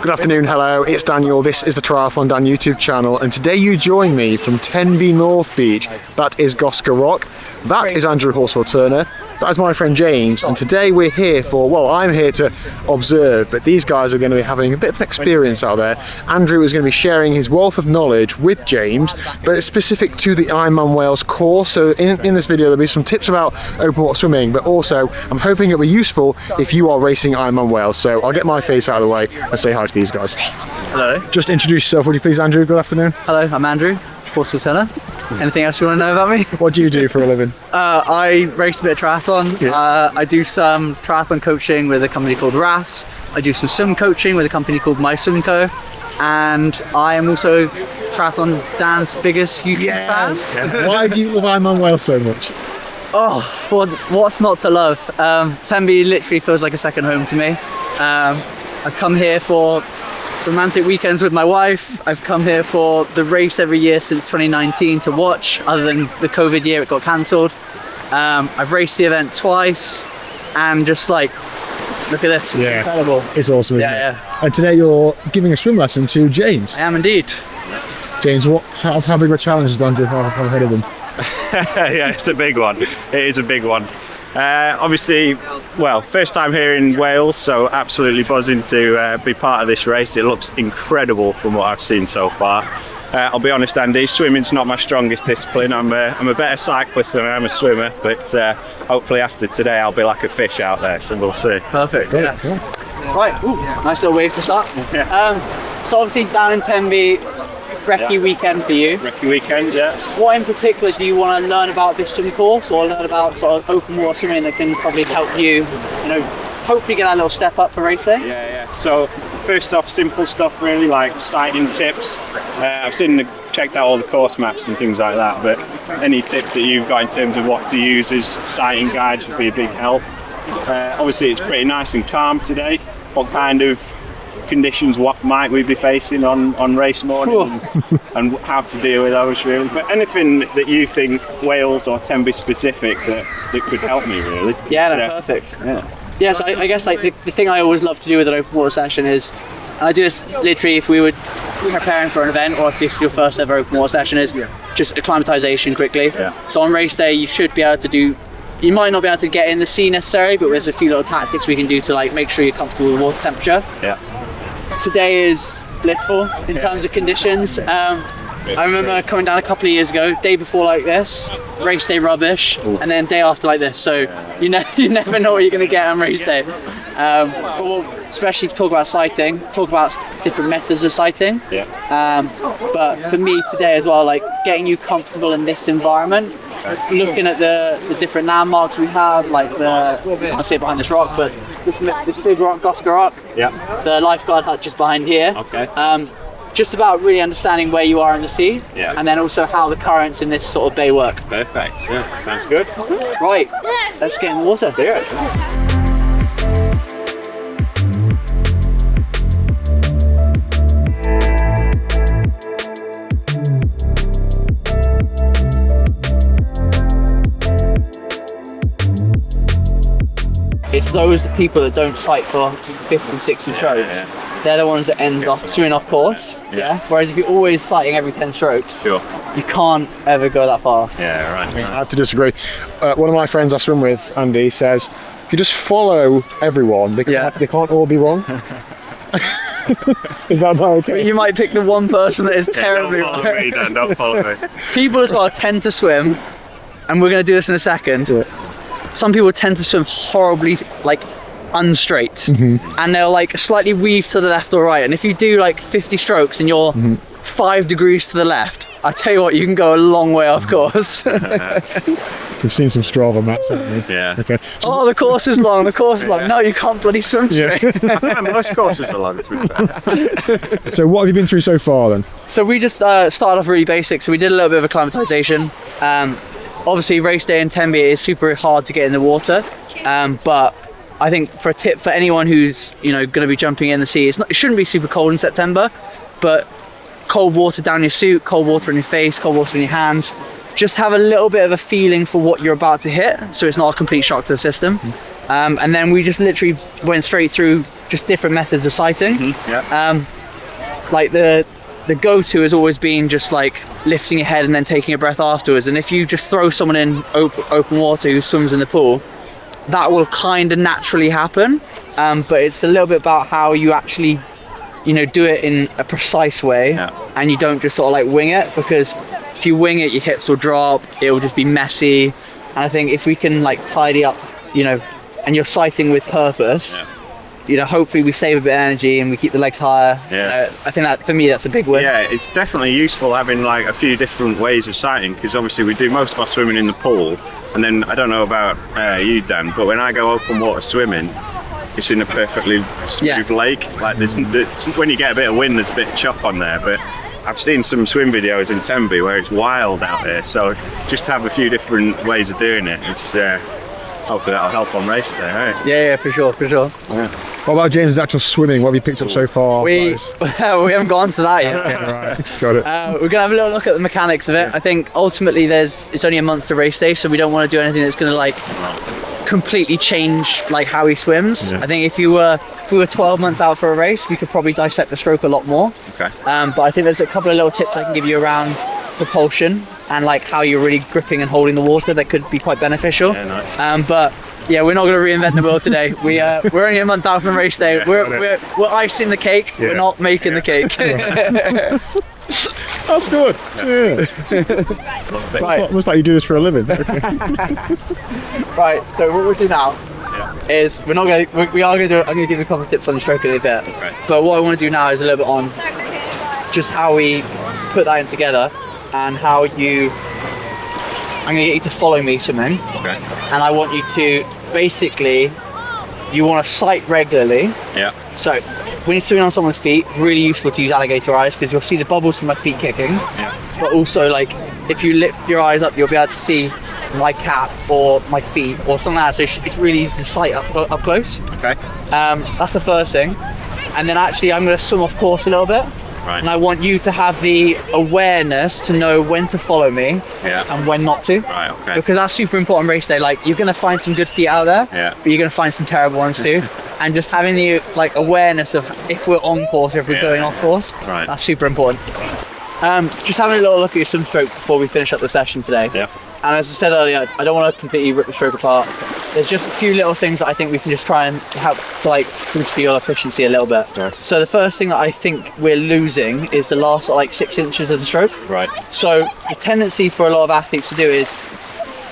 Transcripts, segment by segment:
Good afternoon, hello, it's Daniel, this is the TriathlonDan YouTube channel, and today you join me from Tenby North Beach. That is Goscar Rock, that is Andrew Horsfall-Turner, that is my friend James, and today we're here for, well, I'm here to observe, but these guys are going to be having a bit of an experience out there. Andrew is going to be sharing his wealth of knowledge with James, but it's specific to the IRONMAN Wales course, so in this video there'll be some tips about open water swimming, but also I'm hoping it'll be useful if you are racing IRONMAN Wales, so I'll get my face out of the way and say hi to these guys. Hello. Just introduce yourself, would you please, Andrew? Good afternoon. Hello, I'm Andrew, Horsfall-Turner. Anything else you want to know about me? What do you do for a living? I race a bit of triathlon. Yeah. I do some triathlon coaching with a company called RAS. I do some swim coaching with a company called My Swim Co. And I am also TriathlonDan's biggest YouTube fan. Yeah. Why do you love IRONMAN Wales so much? Oh, well, what's not to love? Tenby literally feels like a second home to me. I've come here for romantic weekends with my wife. I've come here for the race every year since 2019 to watch, other than the COVID year, it got cancelled. I've raced the event twice, and just like, look at this, it's incredible. It's awesome, isn't it? Yeah. And today you're giving a swim lesson to James. I am indeed. James, how big of a challenge is Andrew have ahead of him? Yeah, it's a big one. It is a big one. Obviously, well, first time here in Wales, so absolutely buzzing to be part of this race. It looks incredible from what I've seen so far. I'll be honest, Andy, swimming's not my strongest discipline. I'm a better cyclist than I am a swimmer, but hopefully after today I'll be like a fish out there, so we'll see. Perfect. Yeah. Right, ooh, nice little wave to start. Yeah. So obviously down in Tenby, recce weekend for you. Recce weekend, yeah. What in particular do you want to learn about this swim course, or learn about sort of open water swimming that can probably help you, hopefully get that little step up for racing? Yeah. So first off, simple stuff really, like sighting tips. I've checked out all the course maps and things like that, but any tips that you've got in terms of what to use as sighting guides would be a big help. Obviously it's pretty nice and calm today. What kind of conditions might we be facing on race morning and how to deal with those really, but anything that you think Wales or Tenby specific that could help me really. Perfect. So I guess like the thing I always love to do with an open water session is, and I do this literally if we were preparing for an event or if your first ever open water session, is just acclimatization quickly. So on race day you should be able to do, you might not be able to get in the sea necessarily, but there's a few little tactics we can do to like make sure you're comfortable with water temperature. Today is blissful in terms of conditions. I remember coming down a couple of years ago, day before like this, race day rubbish, and then day after like this. So you never know what you're going to get on race day. But we'll especially talk about sighting, talk about different methods of sighting. But for me today as well, like getting you comfortable in this environment, looking at the different landmarks we have, like I'll say it behind this rock, but this big rock, Goscar Rock, the lifeguard hut just behind here. Just about really understanding where you are in the sea, and then also how the currents in this sort of bay work. Perfect, sounds good. Right, let's get in the water. It's those people that don't sight for 50, 60 strokes. They're the ones that end up swimming off course. Whereas if you're always sighting every 10 strokes, you can't ever go that far. I have to disagree. One of my friends I swim with, Andy, says if you just follow everyone, they can't all be wrong. Is that not okay? You might pick the one person that is terribly wrong. Don't follow me. People as well tend to swim, and we're going to do this in a second. Some people tend to swim horribly, like unstraight, and they'll like slightly weave to the left or right. And if you do like 50 strokes and you're 5 degrees to the left, I tell you what, you can go a long way off course. We've seen some Strava maps, haven't we? Okay. Oh, the course is long. The course is long. No, you can't bloody swim straight. Most courses are long, to be fair. So what have you been through so far then? So we just started off really basic. So we did a little bit of acclimatization. Obviously race day in Tenby is super hard to get in the water, but I think for a tip for anyone who's going to be jumping in the sea, it shouldn't be super cold in September, but cold water down your suit, cold water in your face, cold water in your hands, just have a little bit of a feeling for what you're about to hit, so it's not a complete shock to the system. And then we just literally went straight through just different methods of sighting. Yeah. Like the go-to has always been just like lifting your head and then taking a breath afterwards. And if you just throw someone in open water who swims in the pool, that will kind of naturally happen. But it's a little bit about how you actually, do it in a precise way, and you don't just sort of like wing it, because if you wing it, your hips will drop, it will just be messy. And I think if we can like tidy up, and you're sighting with purpose, hopefully we save a bit of energy and we keep the legs higher. I think that for me that's a big win. Yeah, it's definitely useful having like a few different ways of sighting, because obviously we do most of our swimming in the pool, and then I don't know about you, Dan, but when I go open water swimming, it's in a perfectly smooth lake. Like when you get a bit of wind, there's a bit of chop on there, but I've seen some swim videos in Tenby where it's wild out there, so just to have a few different ways of doing it, it's hopefully that'll help on race day, hey? Yeah, for sure. Yeah. What about James' actual swimming? What have you picked up so far? We haven't gone to that yet. Okay, right. Got it. We're gonna have a little look at the mechanics of it. I think ultimately it's only a month to race day, so we don't want to do anything that's gonna like completely change like how he swims. I think if we were 12 months out for a race, we could probably dissect the stroke a lot more. Okay. But I think there's a couple of little tips I can give you around propulsion and like how you're really gripping and holding the water that could be quite beneficial. Yeah, nice. But yeah, we're not going to reinvent the wheel today. We're only a month out from race day. We're icing the cake. We're not making the cake. That's good. Yeah. Right. Almost like you do this for a living. Okay. Right. So what we'll do now is we are going to do. I'm going to give you a couple of tips on the stroke in a bit. Okay. But what I want to do now is a little bit on just how we put that in together and how you. I'm going to get you to follow me swimming. Okay. And I want you to basically, you want to sight regularly. Yeah. So when you're swimming on someone's feet, really useful to use alligator eyes because you'll see the bubbles from my feet kicking. Yeah. But also like if you lift your eyes up, you'll be able to see my cap or my feet or something like that. So it's really easy to sight up close. Okay. That's the first thing. And then actually I'm going to swim off course a little bit. Right. And I want you to have the awareness to know when to follow me and when not to. Right, okay. Because that's super important race day. Like you're gonna find some good feet out there, but you're gonna find some terrible ones too. And just having the like awareness of if we're on course or if we're going off course, that's super important. Just having a little look at your swim stroke before we finish up the session today. Yeah. And as I said earlier, I don't want to completely rip the stroke apart. There's just a few little things that I think we can just try and help to like boost your efficiency a little bit. Nice. So the first thing that I think we're losing is the last like 6 inches of the stroke. Right. So the tendency for a lot of athletes to do is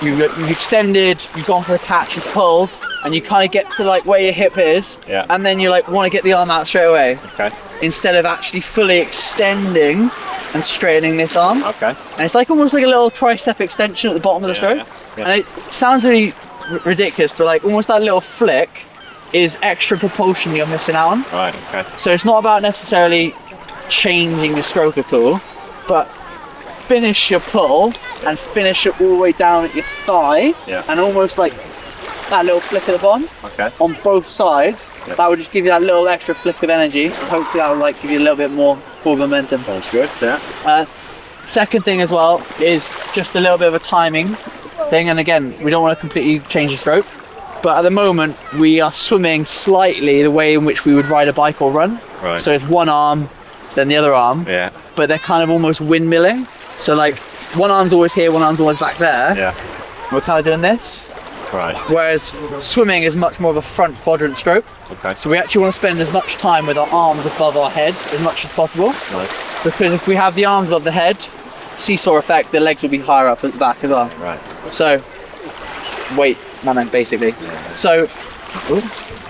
you've extended, you've gone for a catch, you've pulled, and you kind of get to like where your hip is, and then you like want to get the arm out straight away. Okay. Instead of actually fully extending and straightening this arm. Okay. And it's like almost like a little tricep extension at the bottom of the stroke. Yeah. And it sounds really ridiculous, but like almost that little flick is extra propulsion you're missing out on. Right, okay. So it's not about necessarily changing the stroke at all, but finish your pull and finish it all the way down at your thigh, and almost like that little flick at the bottom on both sides. That would just give you that little extra flick of energy. Hopefully that will like give you a little bit more forward momentum. Sounds good, yeah. Second thing as well is just a little bit of a timing thing, and again we don't want to completely change the stroke, but at the moment we are swimming slightly the way in which we would ride a bike or run. Right. So it's one arm then the other arm, but they're kind of almost windmilling. So like one arm's always here, one arm's always back there. We're kind of doing this. Right. Whereas swimming is much more of a front quadrant stroke. Okay. So we actually want to spend as much time with our arms above our head as much as possible. Nice. Because if we have the arms above the head, seesaw effect, the legs will be higher up at the back as well. Right. So, weight moment basically. So,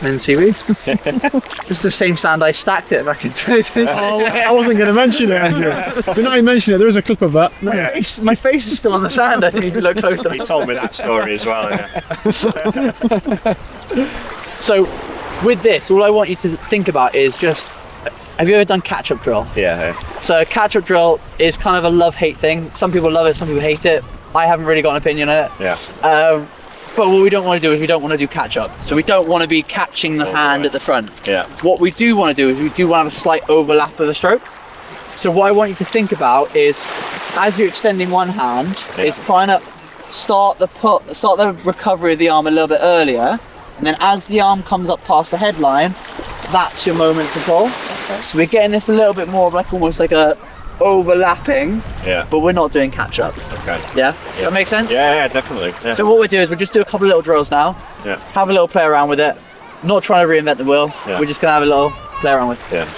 and seaweed. It's the same sand I stacked it back in 2023. Oh, I wasn't going to mention it, Andrew. But now you mention it, there is a clip of that. My face is still on the sand. I think if you look closer. He told me that story as well. So, with this, all I want you to think about is just, have you ever done catch-up drill? Yeah. So, catch-up drill is kind of a love-hate thing. Some people love it, some people hate it. I haven't really got an opinion on it. Yeah. But what we don't want to do is we don't want to do catch-up. So we don't want to be catching the hand at the front. Yeah. What we do want to do is we do want to have a slight overlap of the stroke. So what I want you to think about is, as you're extending one hand, is trying to start the recovery of the arm a little bit earlier, and then as the arm comes up past the headline, that's your moment to pull. So we're getting this a little bit more of like almost like a overlapping, but we're not doing catch up. Okay. Yeah? That makes sense? Yeah, definitely. Yeah. So what we'll do is we'll just do a couple of little drills now. Yeah. Have a little play around with it. Not trying to reinvent the wheel. Yeah. We're just gonna have a little play around with it. Yeah.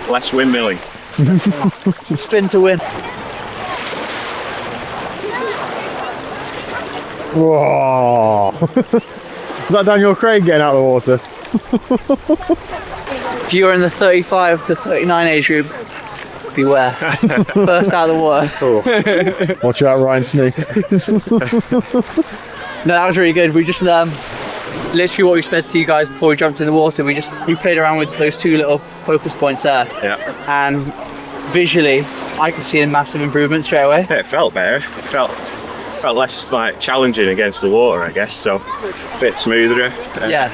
Less windmilling. Spin to win. Whoa! Is that Daniel Craig getting out of the water? If you're in the 35 to 39 age group, beware. First out of the water. Watch out, Ryan Sneak. No, that was really good. We just literally what we said to you guys before we jumped in the water. We played around with those two little focus points there. Yeah. And visually, I could see a massive improvement straight away. Yeah, it felt better. It felt less like challenging against the water, I guess. So a bit smoother. Yeah.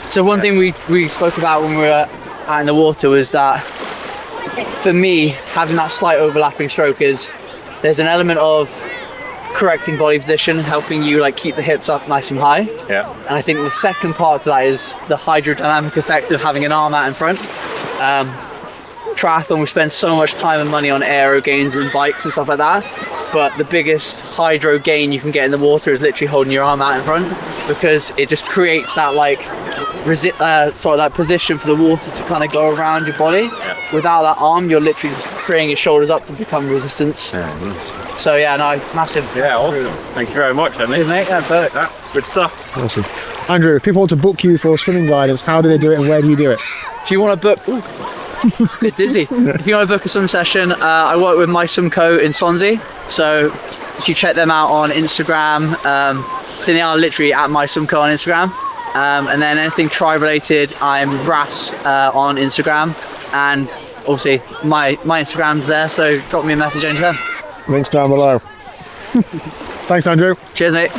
So one thing we spoke about when we were out in the water was that for me, having that slight overlapping stroke is there's an element of correcting body position, helping you like keep the hips up nice and high. Yeah. And I think the second part to that is the hydrodynamic effect of having an arm out in front. Triathlon, we spend so much time and money on aero gains and bikes and stuff like that, but the biggest hydro gain you can get in the water is literally holding your arm out in front, because it just creates that like that position for the water to kind of go around your body. Yeah. Without that arm, you're literally just freeing your shoulders up to become resistance. Yeah, nice. So yeah, no, massive. Yeah, awesome. Thank you very much, Henry. Cheers, mate. Yeah, perfect. Yeah, good stuff. Awesome. Andrew, if people want to book you for swimming guidance, how do they do it and where do you do it? If you want to book, bit dizzy. If you want to book a swim session, I work with My Swim Co in Swansea. So if you check them out on Instagram, I think they are literally at My Swim Co on Instagram. And then anything tri-related, I'm Ras on Instagram, and obviously my Instagram's there, so drop me a message anytime. Links down below. Thanks, Andrew. Cheers, mate.